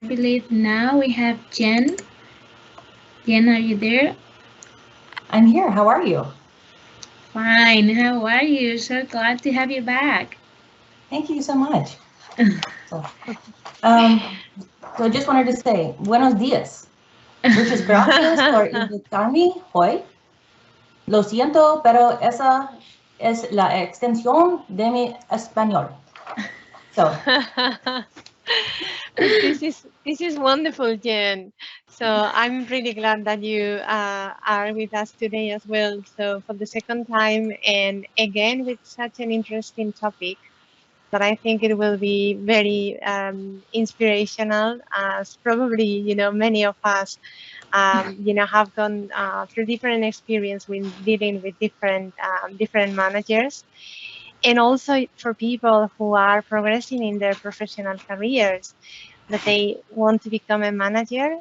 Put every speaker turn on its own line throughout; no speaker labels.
I believe now we have Jenn. Jenn, are you there?
I'm here. How are you?
Fine. How are you? So glad to have you back.
Thank you so much. So, so I just wanted to say, buenos dias. Muchas gracias por invitarme hoy. Lo siento, pero esa es la extensión de mi español. So,
This is wonderful, Jen. So I'm really glad that you are with us today as well. So for the second time, and again with such an interesting topic that I think it will be very inspirational, as probably many of us have gone through different experience when dealing with different managers, and also for people who are progressing in their professional careers, that they want to become a manager.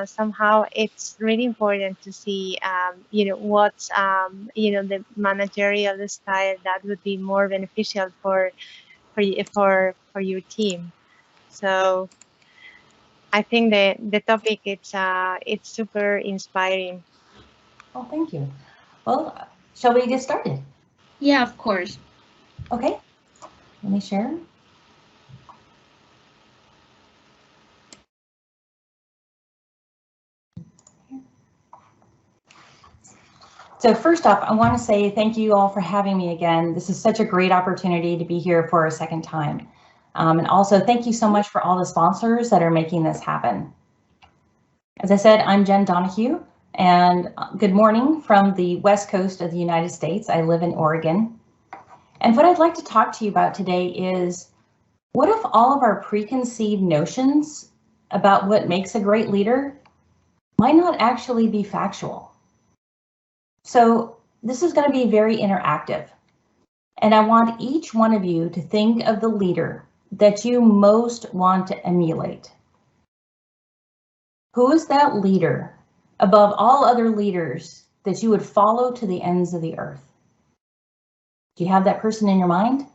Somehow it's really important to see what's the managerial style that would be more beneficial for your team. So I think the topic it's super inspiring.
oh, thank you. Well, shall we get started?
Yeah, of course.
Okay, let me share. So first off, I want to say thank you all for having me again. This is such a great opportunity to be here for a second time. And also thank you so much for all the sponsors that are making this happen. As I said, I'm Jenn Donahue, and good morning from the West Coast of the United States. I live in Oregon. And what I'd like to talk to you about today is, what if all of our preconceived notions about what makes a great leader might not actually be factual? So this is going to be very interactive, and I want each one of you to think of the leader that you most want to emulate. Who is that leader above all other leaders that you would follow to the ends of the earth? Do you have that person in your mind?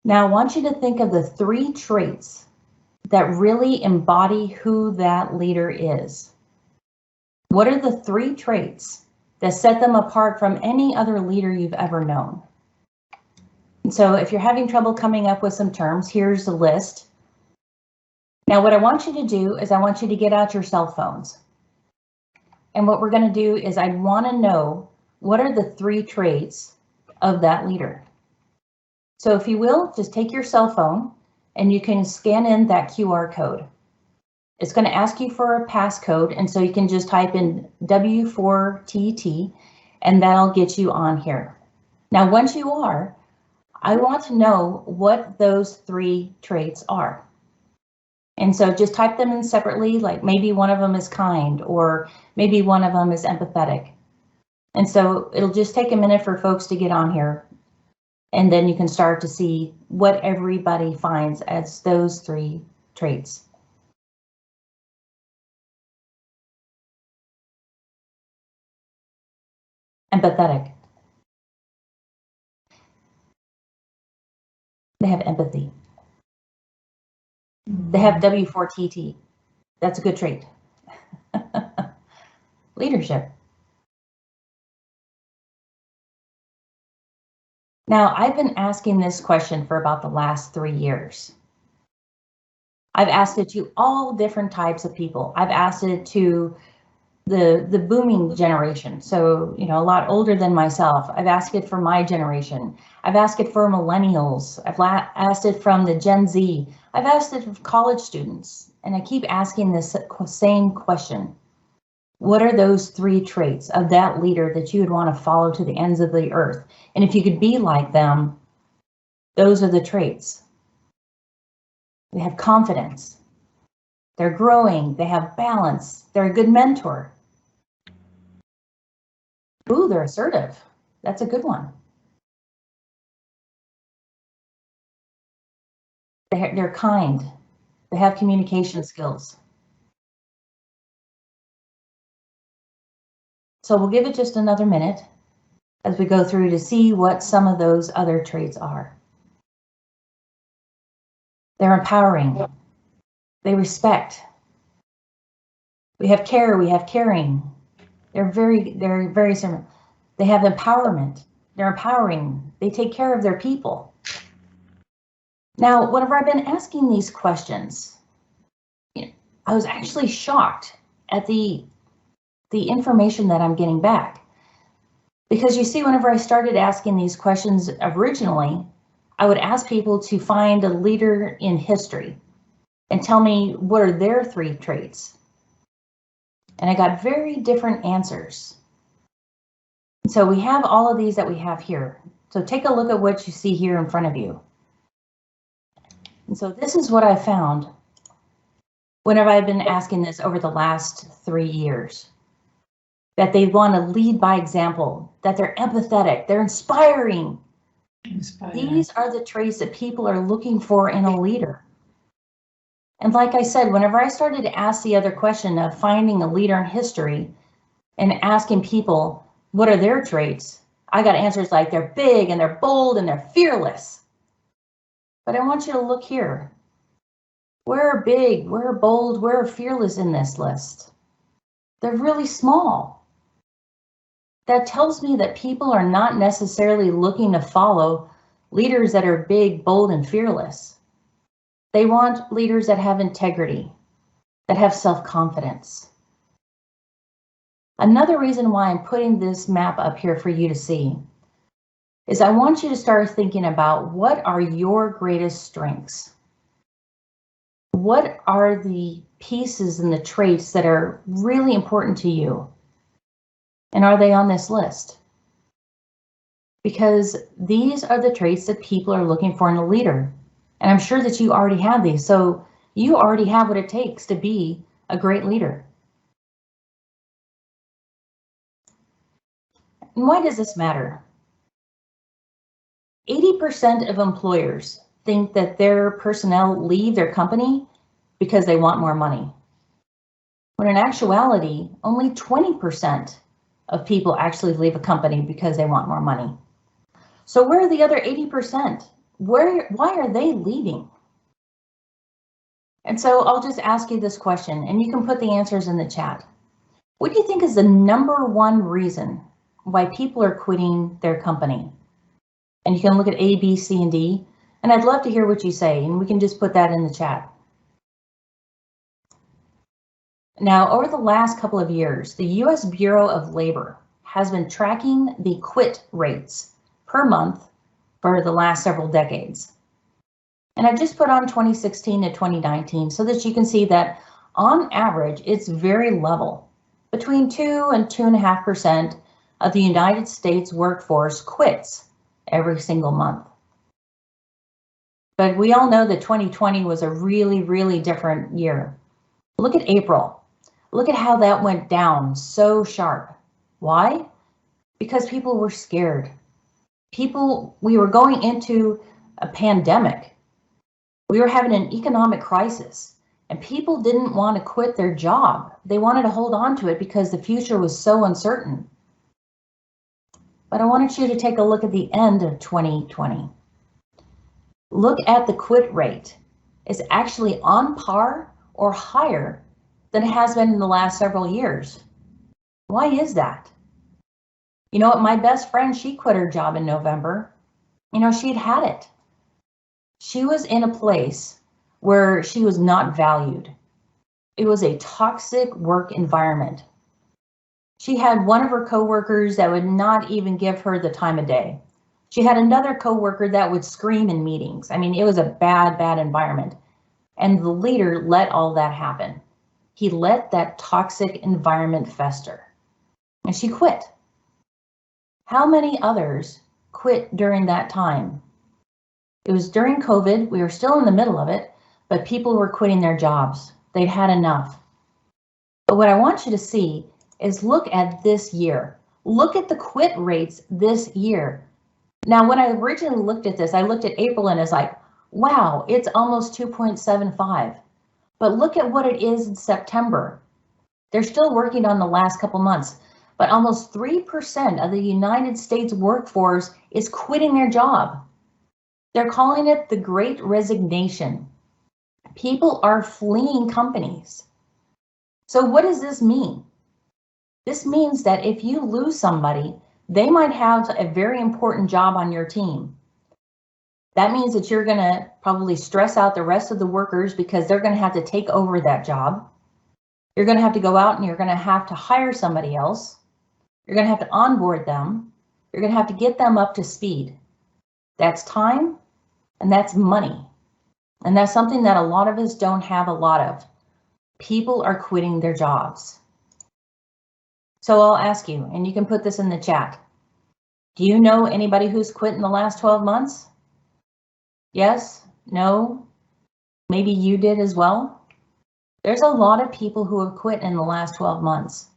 Now I want you to think of the 3 traits that really embody who that leader is. What are the 3 traits that set them apart from any other leader you've ever known? And so if you're having trouble coming up with some terms, here's the list. Now what I want you to do is I want you to get out your cell phones. And what we're going to do is I want to know, what are the 3 traits of that leader? So if you will, just take your cell phone and you can scan in that QR code. It's going to ask you for a passcode, and so you can just type in W4TT and that'll get you on here. Now once you are, I want to know what those 3 traits are. And so just type them in separately, like maybe one of them is kind, or maybe one of them is empathetic. And so it'll just take a minute for folks to get on here, and then you can start to see what everybody finds as those 3 traits. Empathetic. They have empathy. They have W4TT. That's a good trait. Leadership. Now, I've been asking this question for about the last 3 years. I've asked it to all different types of people. I've asked it to the booming generation, so a lot older than myself. I've asked it for my generation. I've asked it for millennials. I've asked it from the Gen Z. I've asked it of college students, and I keep asking this same question. What are those 3 traits of that leader that you would want to follow to the ends of the earth? And if you could be like them, those are the traits. They have confidence. They're growing. They have balance. They're a good mentor. Ooh, they're assertive. That's a good one. They're kind. They have communication skills. So we'll give it just another minute as we go through to see what some of those other traits are. They're empowering. They respect. We have care, we have caring. They're very similar. They have empowerment. They're empowering. They take care of their people. Now, whenever I've been asking these questions, I was actually shocked at the information that I'm getting back. Because you see, whenever I started asking these questions originally, I would ask people to find a leader in history and tell me what are their 3 traits. And I got very different answers. So we have all of these that we have here. So take a look at what you see here in front of you. And so this is what I found whenever I've been asking this over the last 3 years. That they want to lead by example, that they're empathetic, they're inspiring. These are the traits that people are looking for in a leader. And like I said, whenever I started to ask the other question of finding a leader in history and asking people, what are their traits? I got answers like they're big and they're bold and they're fearless. But I want you to look here. Where are big, where are bold, where are fearless in this list? They're really small. That tells me that people are not necessarily looking to follow leaders that are big, bold, and fearless. They want leaders that have integrity, that have self-confidence. Another reason why I'm putting this map up here for you to see is I want you to start thinking about what are your greatest strengths? What are the pieces and the traits that are really important to you? And are they on this list? Because these are the traits that people are looking for in a leader. And I'm sure that you already have these. So you already have what it takes to be a great leader. And why does this matter? 80% of employers think that their personnel leave their company because they want more money. When in actuality, only 20% of people actually leave a company because they want more money. So where are the other 80%? Why are they leaving? And so I'll just ask you this question, and you can put the answers in the chat. What do you think is the #1 reason why people are quitting their company? And you can look at A, B, C, and D, and I'd love to hear what you say, and we can just put that in the chat. Now, over the last couple of years, the US Bureau of Labor has been tracking the quit rates per month for the last several decades. And I just put on 2016 to 2019 so that you can see that on average, it's very level. Between 2 and 2.5% of the United States workforce quits every single month. But we all know that 2020 was a really, really different year. Look at April. Look at how that went down so sharp. Why? Because people were scared. We were going into a pandemic. We were having an economic crisis, and people didn't want to quit their job. They wanted to hold on to it because the future was so uncertain. But I wanted you to take a look at the end of 2020. Look at the quit rate. It's actually on par or higher than it has been in the last several years. Why is that? You know what, my best friend, she quit her job in November. You know, she'd had it. She was in a place where she was not valued. It was a toxic work environment. She had one of her coworkers that would not even give her the time of day. She had another coworker that would scream in meetings. I mean, it was a bad, bad environment. And the leader let all that happen. He let that toxic environment fester. And she quit. How many others quit during that time? It was during COVID. We were still in the middle of it, but people were quitting their jobs. They'd had enough. But what I want you to see is look at this year. Look at the quit rates this year. Now, when I originally looked at this, I looked at April and it's like, wow, it's almost 2.75. But look at what it is in September. They're still working on the last couple months, but almost 3% of the United States workforce is quitting their job. They're calling it the Great Resignation. People are fleeing companies. So what does this mean? This means that if you lose somebody, they might have a very important job on your team. That means that you're going to probably stress out the rest of the workers because they're going to have to take over that job. You're going to have to go out and you're going to have to hire somebody else. You're going to have to onboard them. You're going to have to get them up to speed. That's time and that's money. And that's something that a lot of us don't have a lot of. People are quitting their jobs. So I'll ask you, and you can put this in the chat. Do you know anybody who's quit in the last 12 months? Yes? No? Maybe you did as well? There's a lot of people who have quit in the last 12 months.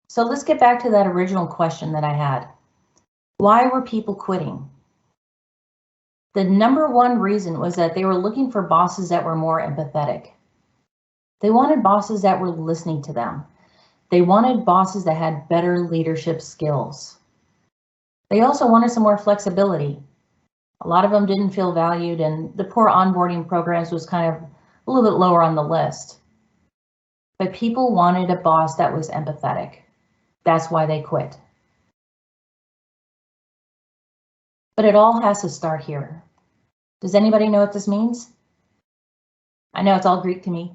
So let's get back to that original question that I had. Why were people quitting? The number one reason was that they were looking for bosses that were more empathetic. They wanted bosses that were listening to them. They wanted bosses that had better leadership skills. They also wanted some more flexibility. A lot of them didn't feel valued, and the poor onboarding programs was kind of a little bit lower on the list. But people wanted a boss that was empathetic. That's why they quit. But it all has to start here. Does anybody know what this means? I know it's all Greek to me.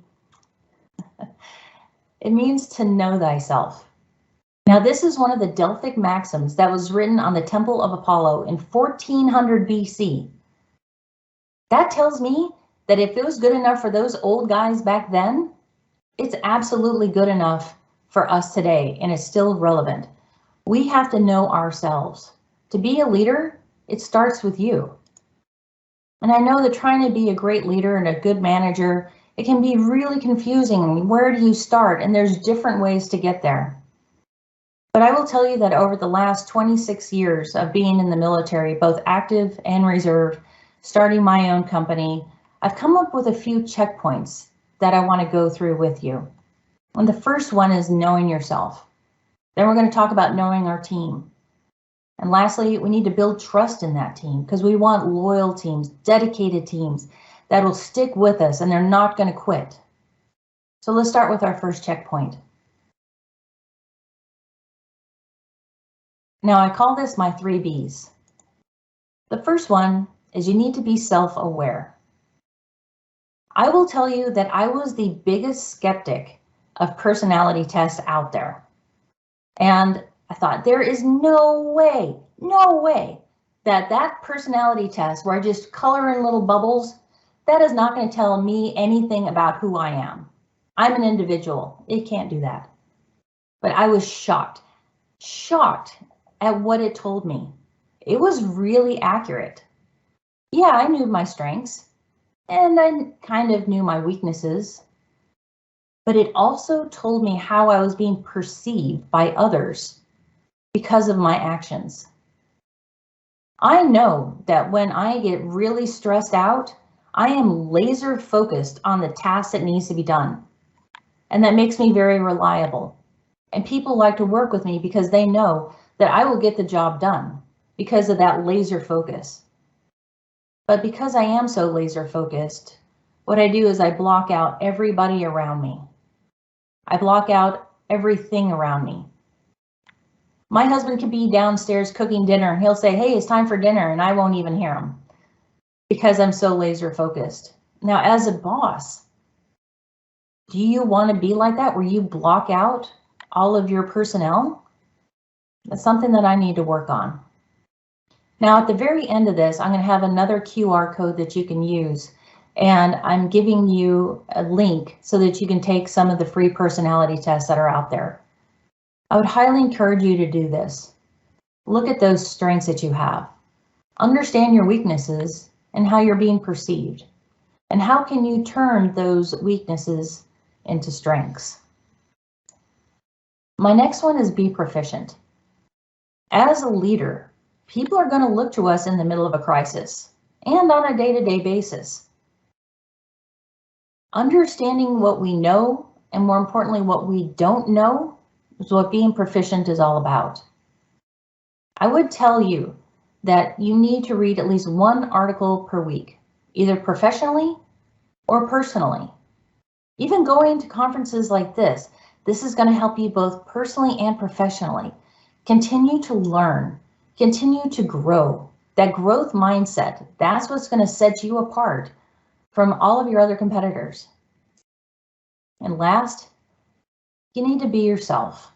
It means to know thyself. Now, this is one of the Delphic maxims that was written on the Temple of Apollo in 1400 BC. That tells me that if it was good enough for those old guys back then, it's absolutely good enough for us today, and it's still relevant. We have to know ourselves. To be a leader, it starts with you. And I know that trying to be a great leader and a good manager, it can be really confusing. Where do you start? And there's different ways to get there. But I will tell you that over the last 26 years of being in the military, both active and reserve, starting my own company, I've come up with a few checkpoints that I want to go through with you. And the first one is knowing yourself. Then we're going to talk about knowing our team. And lastly, we need to build trust in that team because we want loyal teams, dedicated teams that will stick with us and they're not going to quit. So let's start with our first checkpoint. Now I call this my 3 B's. The first one is you need to be self-aware. I will tell you that I was the biggest skeptic of personality tests out there. And I thought there is no way that personality test where I just color in little bubbles, that is not going to tell me anything about who I am. I'm an individual. It can't do that. But I was shocked at what it told me. It was really accurate. Yeah, I knew my strengths and I kind of knew my weaknesses, but it also told me how I was being perceived by others because of my actions. I know that when I get really stressed out, I am laser focused on the task that needs to be done. And that makes me very reliable. And people like to work with me because they know that I will get the job done because of that laser focus. But because I am so laser focused, what I do is I block out everybody around me. I block out everything around me. My husband can be downstairs cooking dinner and he'll say, hey, it's time for dinner, and I won't even hear him because I'm so laser focused. Now, as a boss, do you want to be like that where you block out all of your personnel? That's something that I need to work on. Now, at the very end of this, I'm going to have another QR code that you can use, and I'm giving you a link so that you can take some of the free personality tests that are out there. I would highly encourage you to do this. Look at those strengths that you have. Understand your weaknesses and how you're being perceived. And how can you turn those weaknesses into strengths? My next one is be proficient. As a leader, people are going to look to us in the middle of a crisis and on a day-to-day basis. Understanding what we know, and more importantly, what we don't know, is what being proficient is all about. I would tell you that you need to read at least 1 article per week, either professionally or personally. Even going to conferences like this is going to help you both personally and professionally. Continue to learn, continue to grow. That growth mindset, that's what's going to set you apart from all of your other competitors. And last, you need to be yourself.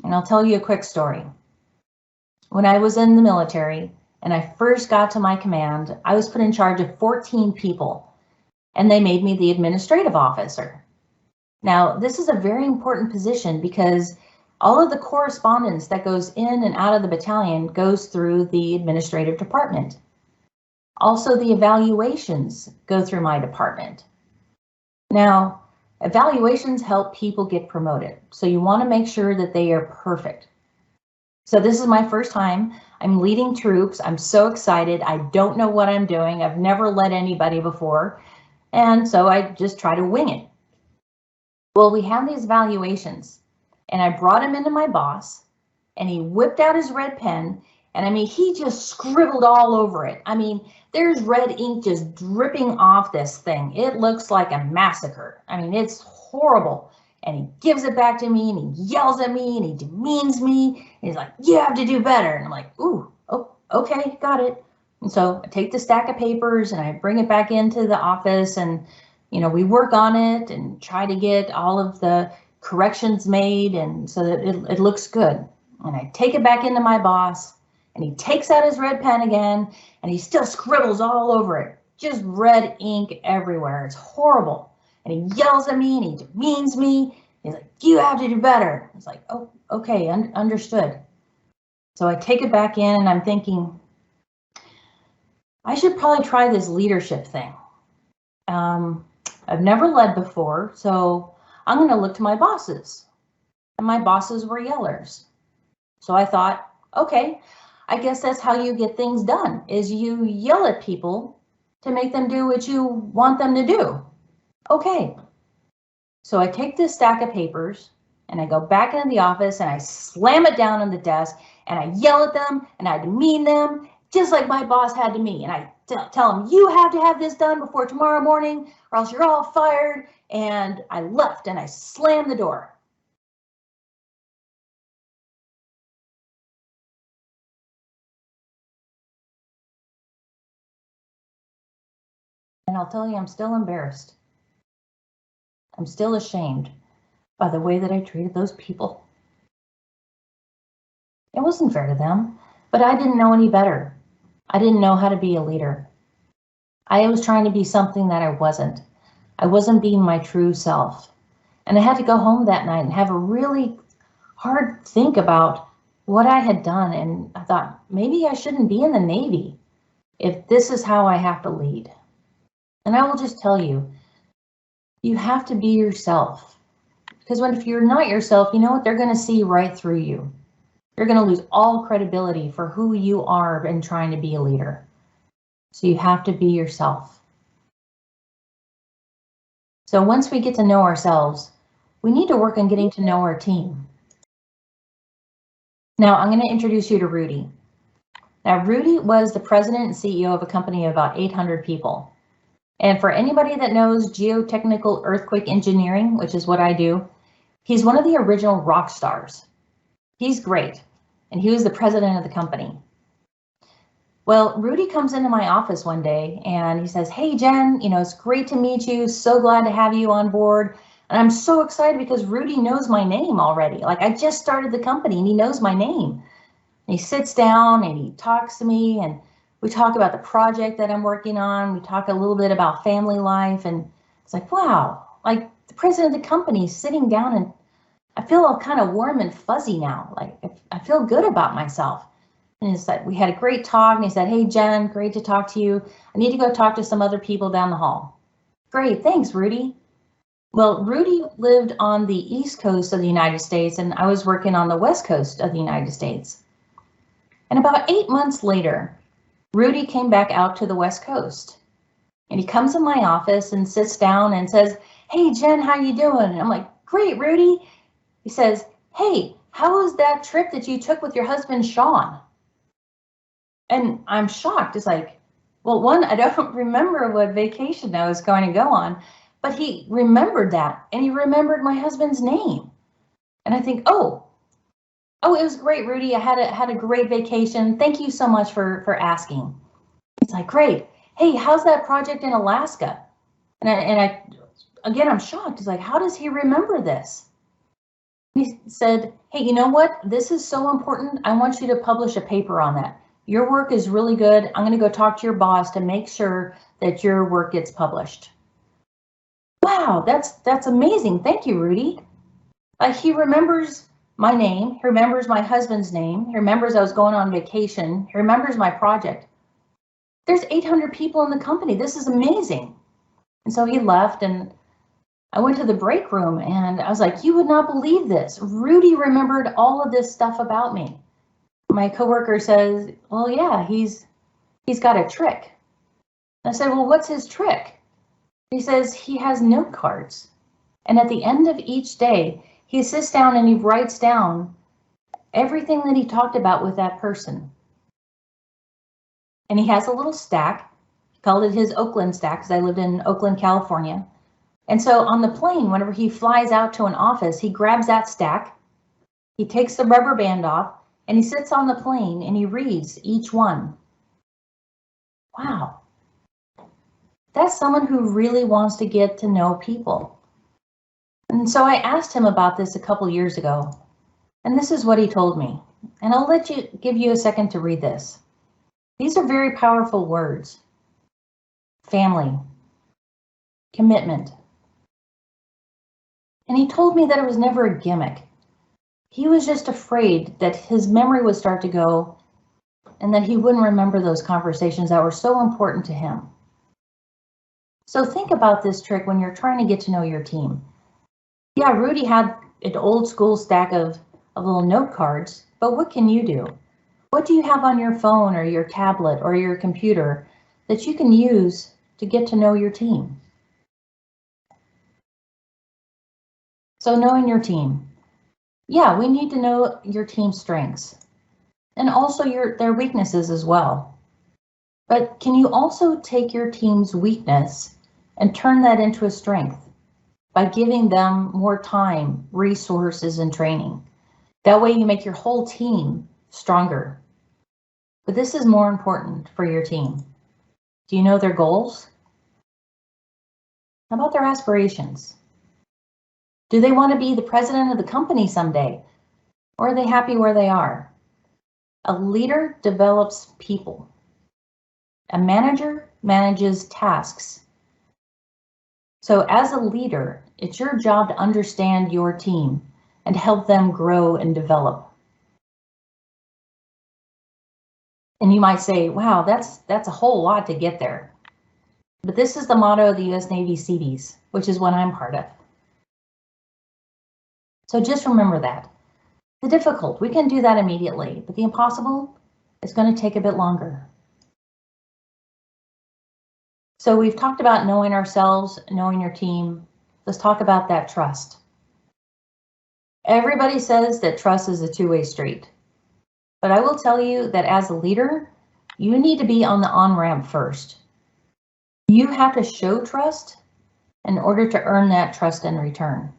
And I'll tell you a quick story. When I was in the military and I first got to my command, I was put in charge of 14 people, and they made me the administrative officer. Now, this is a very important position because all of the correspondence that goes in and out of the battalion goes through the administrative department. Also, the evaluations go through my department. Now, evaluations help people get promoted, so you want to make sure that they are perfect. So this is my first time. I'm leading troops. I'm so excited. I don't know what I'm doing. I've never led anybody before, and so I just try to wing it. Well, we have these evaluations, and I brought him into my boss, and he whipped out his red pen, and I mean, he just scribbled all over it. I mean, there's red ink just dripping off this thing. It looks like a massacre. I mean, it's horrible. And he gives it back to me, and he yells at me, and he demeans me. And he's like, you have to do better. And I'm like, ooh, oh, okay, got it. And so I take the stack of papers and I bring it back into the office, and we work on it and try to get all of the corrections made, and so that it looks good. And I take it back into my boss, and he takes out his red pen again, and he still scribbles all over it. Just red ink everywhere. It's horrible. And he yells at me and he demeans me. He's like, you have to do better. It's like, oh, okay, understood. So I take it back in, and I'm thinking, I should probably try this leadership thing. I've never led before, so I'm going to look to my bosses. And my bosses were yellers. So I thought, okay, I guess that's how you get things done, is you yell at people to make them do what you want them to do. Okay. So I take this stack of papers and I go back into the office and I slam it down on the desk and I yell at them and I demean them just like my boss had to me. And I tell them, you have to have this done before tomorrow morning or else you're all fired. And I left and I slammed the door. And I'll tell you, I'm still embarrassed. I'm still ashamed by the way that I treated those people. It wasn't fair to them, but I didn't know any better. I didn't know how to be a leader. I was trying to be something that I wasn't. I wasn't being my true self. And I had to go home that night and have a really hard think about what I had done. And I thought, maybe I shouldn't be in the Navy if this is how I have to lead. And I will just tell you, you have to be yourself. Because if you're not yourself, you know what? They're going to see right through you. You're going to lose all credibility for who you are in trying to be a leader. So you have to be yourself. So once we get to know ourselves, we need to work on getting to know our team. Now I'm going to introduce you to Rudy. Now Rudy was the president and CEO of a company of about 800 people. And for anybody that knows geotechnical earthquake engineering, which is what I do, he's one of the original rock stars. He's great, and he was the president of the company. Well, Rudy comes into my office one day and he says, hey, Jen, it's great to meet you. So glad to have you on board. And I'm so excited because Rudy knows my name already. Like, I just started the company and he knows my name. And he sits down and he talks to me and we talk about the project that I'm working on. We talk a little bit about family life, and it's like, wow, like the president of the company is sitting down, and I feel all kind of warm and fuzzy now. Like I feel good about myself. And he said, we had a great talk, and he said, hey, Jen, great to talk to you. I need to go talk to some other people down the hall. Great, thanks, Rudy. Well, Rudy lived on the East Coast of the United States, and I was working on the West Coast of the United States. And about 8 months later, Rudy came back out to the West Coast, and he comes in my office and sits down and says, hey, Jen, how you doing? And I'm like, great, Rudy. He says, hey, how was that trip that you took with your husband, Sean? And I'm shocked. It's like, Well, one, I don't remember what vacation I was going to go on, but he remembered that, and he remembered my husband's name. And I think, oh, it was great, Rudy. I had a great vacation. Thank you so much for asking. He's like, great. Hey, how's that project in Alaska? And I again, I'm shocked. He's like, how does he remember this? He said, hey, you know what? This is so important. I want you to publish a paper on that. Your work is really good. I'm going to go talk to your boss to make sure that your work gets published. Wow, that's amazing. Thank you, Rudy. He remembers my name. He remembers my husband's name. He remembers I was going on vacation. He remembers my project. There's 800 people in the company. This is amazing. And so he left, and I went to the break room, and I was like, you would not believe this. Rudy remembered all of this stuff about me. My coworker says, well, yeah, he's got a trick. I said, well, what's his trick? He says he has note cards. And at the end of each day, he sits down and he writes down everything that he talked about with that person. And he has a little stack. He called it his Oakland stack because I lived in Oakland, California. And so on the plane, whenever he flies out to an office, he grabs that stack, he takes the rubber band off, and he sits on the plane and he reads each one. Wow. That's someone who really wants to get to know people. And so I asked him about this a couple years ago, and this is what he told me. And I'll give you a second to read this. These are very powerful words. Family, commitment. And he told me that it was never a gimmick. He was just afraid that his memory would start to go and that he wouldn't remember those conversations that were so important to him. So think about this trick when you're trying to get to know your team. Yeah, Rudy had an old school stack of little note cards, but what can you do? What do you have on your phone or your tablet or your computer that you can use to get to know your team? So knowing your team. Yeah, we need to know your team's strengths and also their weaknesses as well. But can you also take your team's weakness and turn that into a strength by giving them more time, resources, and training? That way you make your whole team stronger. But this is more important for your team. Do you know their goals? How about their aspirations? Do they want to be the president of the company someday? Or are they happy where they are? A leader develops people. A manager manages tasks. So as a leader, it's your job to understand your team and help them grow and develop. And you might say, wow, that's a whole lot to get there. But this is the motto of the U.S. Navy Seabees, which is what I'm part of. So just remember that. The difficult, we can do that immediately, but the impossible is going to take a bit longer. So we've talked about knowing ourselves, knowing your team. Let's talk about that trust. Everybody says that trust is a two-way street. But I will tell you that as a leader, you need to be on the on-ramp first. You have to show trust in order to earn that trust in return.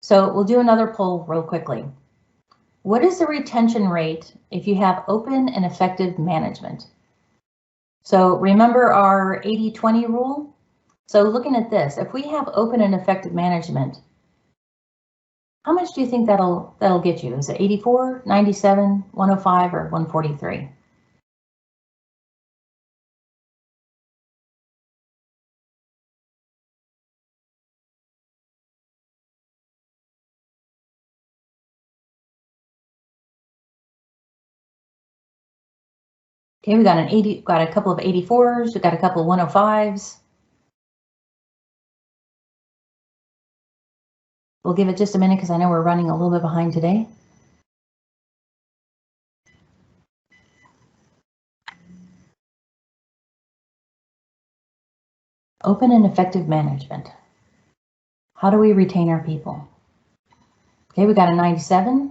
So we'll do another poll real quickly. What is the retention rate if you have open and effective management? So remember our 80-20 rule? So looking at this, if we have open and effective management, how much do you think that'll get you? Is it 84, 97, 105, or 143? Okay, we got a couple of 84s, we got a couple of 105s. We'll give it just a minute because I know we're running a little bit behind today. Open and effective management. How do we retain our people? Okay, we got a 97.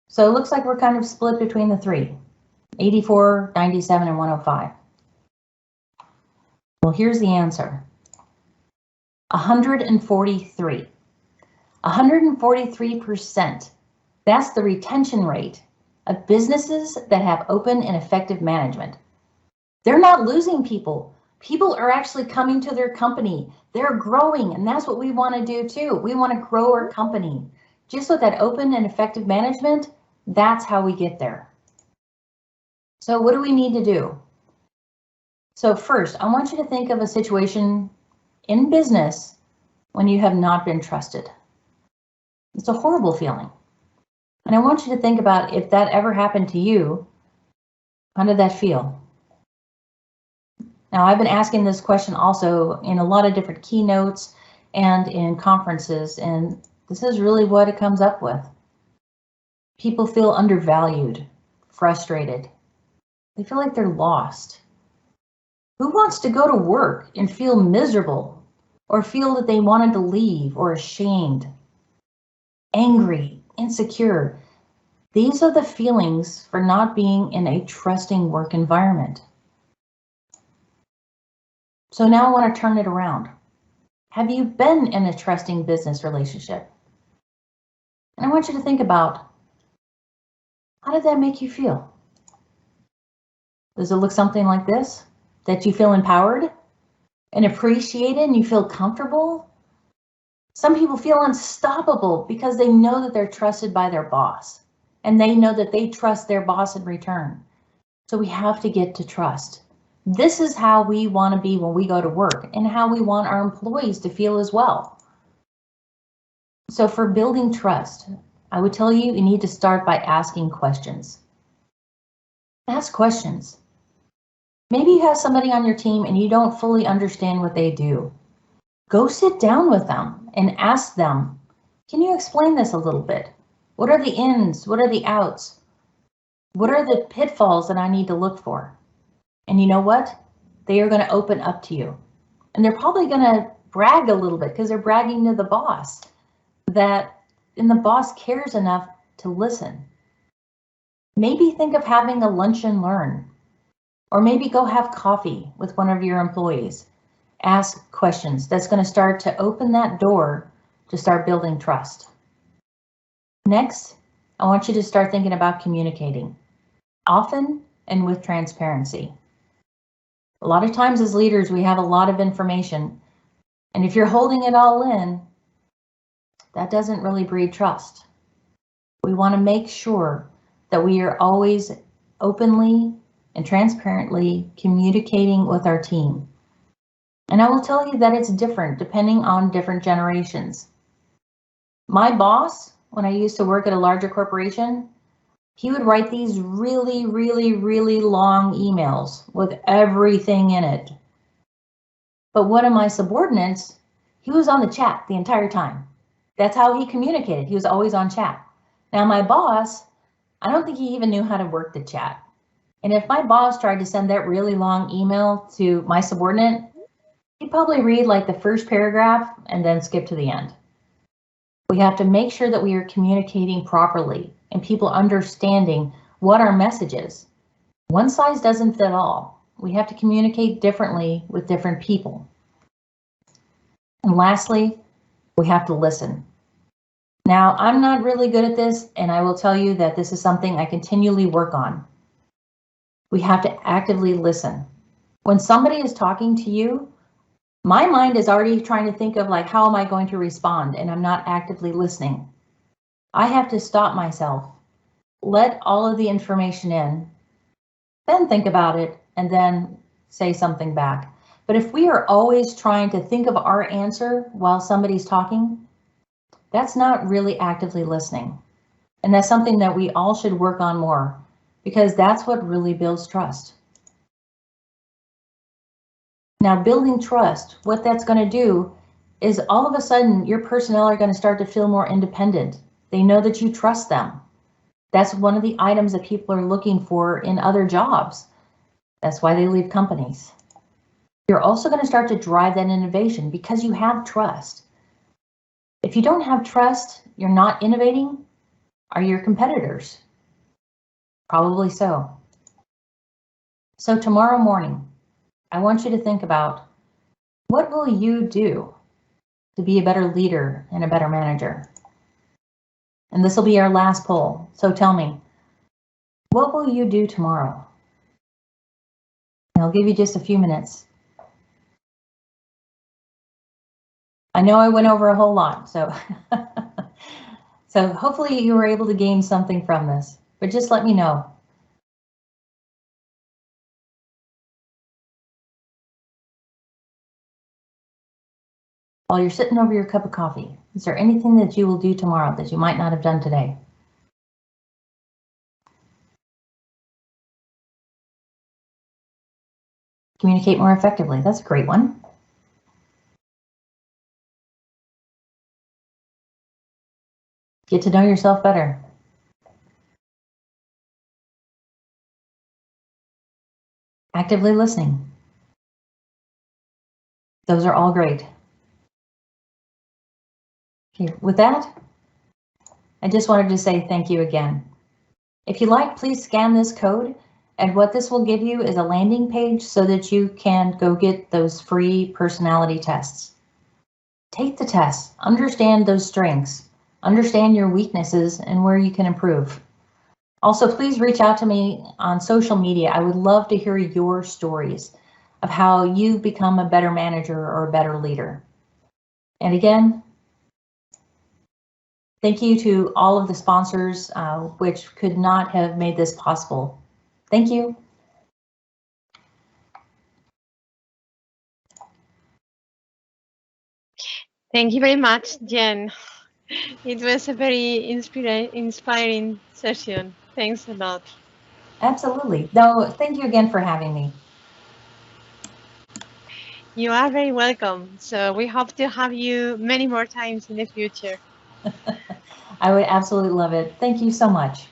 So it looks like we're kind of split between the three. 84, 97, and 105. Well, here's the answer. 143. 143%. That's the retention rate of businesses that have open and effective management. They're not losing people. People are actually coming to their company. They're growing, and that's what we want to do too. We want to grow our company. Just with that open and effective management, that's how we get there. So what do we need to do? So first, I want you to think of a situation in business when you have not been trusted. It's a horrible feeling. And I want you to think about if that ever happened to you, how did that feel? Now, I've been asking this question also in a lot of different keynotes and in conferences, and this is really what it comes up with. People feel undervalued, frustrated. They feel like they're lost. Who wants to go to work and feel miserable or feel that they wanted to leave or ashamed, angry, insecure? These are the feelings for not being in a trusting work environment. So now I want to turn it around. Have you been in a trusting business relationship? And I want you to think about, how did that make you feel? Does it look something like this? That you feel empowered and appreciated and you feel comfortable? Some people feel unstoppable because they know that they're trusted by their boss and they know that they trust their boss in return. So we have to get to trust. This is how we want to be when we go to work and how we want our employees to feel as well. So for building trust, I would tell you, you need to start by asking questions. Ask questions. Maybe you have somebody on your team and you don't fully understand what they do. Go sit down with them and ask them, can you explain this a little bit? What are the ins? What are the outs? What are the pitfalls that I need to look for? And you know what? They are going to open up to you. And they're probably going to brag a little bit because they're bragging to the boss and the boss cares enough to listen. Maybe think of having a lunch and learn, or maybe go have coffee with one of your employees. Ask questions. That's going to start to open that door to start building trust. Next, I want you to start thinking about communicating, often and with transparency. A lot of times as leaders, we have a lot of information, and if you're holding it all in, that doesn't really breed trust. We want to make sure that we are always openly and transparently communicating with our team. And I will tell you that it's different depending on different generations. My boss, when I used to work at a larger corporation, he would write these really, really, really long emails with everything in it. But one of my subordinates, he was on the chat the entire time. That's how he communicated. He was always on chat. Now my boss, I don't think he even knew how to work the chat. And if my boss tried to send that really long email to my subordinate, he'd probably read like the first paragraph and then skip to the end. We have to make sure that we are communicating properly and people understanding what our message is. One size doesn't fit all. We have to communicate differently with different people. And lastly, we have to listen. Now, I'm not really good at this, and I will tell you that this is something I continually work on. We have to actively listen. When somebody is talking to you, my mind is already trying to think of like, how am I going to respond? And I'm not actively listening. I have to stop myself, let all of the information in, then think about it, and then say something back. But if we are always trying to think of our answer while somebody's talking, that's not really actively listening. And that's something that we all should work on more, because that's what really builds trust. Now, building trust, what that's going to do is all of a sudden your personnel are going to start to feel more independent. They know that you trust them. That's one of the items that people are looking for in other jobs. That's why they leave companies. You're also going to start to drive that innovation because you have trust. If you don't have trust, you're not innovating. Are your competitors? Probably so. So tomorrow morning, I want you to think about, what will you do to be a better leader and a better manager? And this will be our last poll. So tell me, what will you do tomorrow? And I'll give you just a few minutes. I know I went over a whole lot, so so hopefully you were able to gain something from this, but just let me know. While you're sitting over your cup of coffee, is there anything that you will do tomorrow that you might not have done today? Communicate more effectively. That's a great one. Get to know yourself better. Actively listening. Those are all great. Okay, with that, I just wanted to say thank you again. If you like, please scan this code, and what this will give you is a landing page so that you can go get those free personality tests. Take the tests, understand those strengths, understand your weaknesses and where you can improve. Also, please reach out to me on social media. I would love to hear your stories of how you become a better manager or a better leader. And again, thank you to all of the sponsors, which could not have made this possible. Thank you.
Thank you very much, Jenn. It was a very inspiring session. Thanks a lot.
Absolutely. No, thank you again for having me.
You are very welcome. So we hope to have you many more times in the future.
I would absolutely love it. Thank you so much.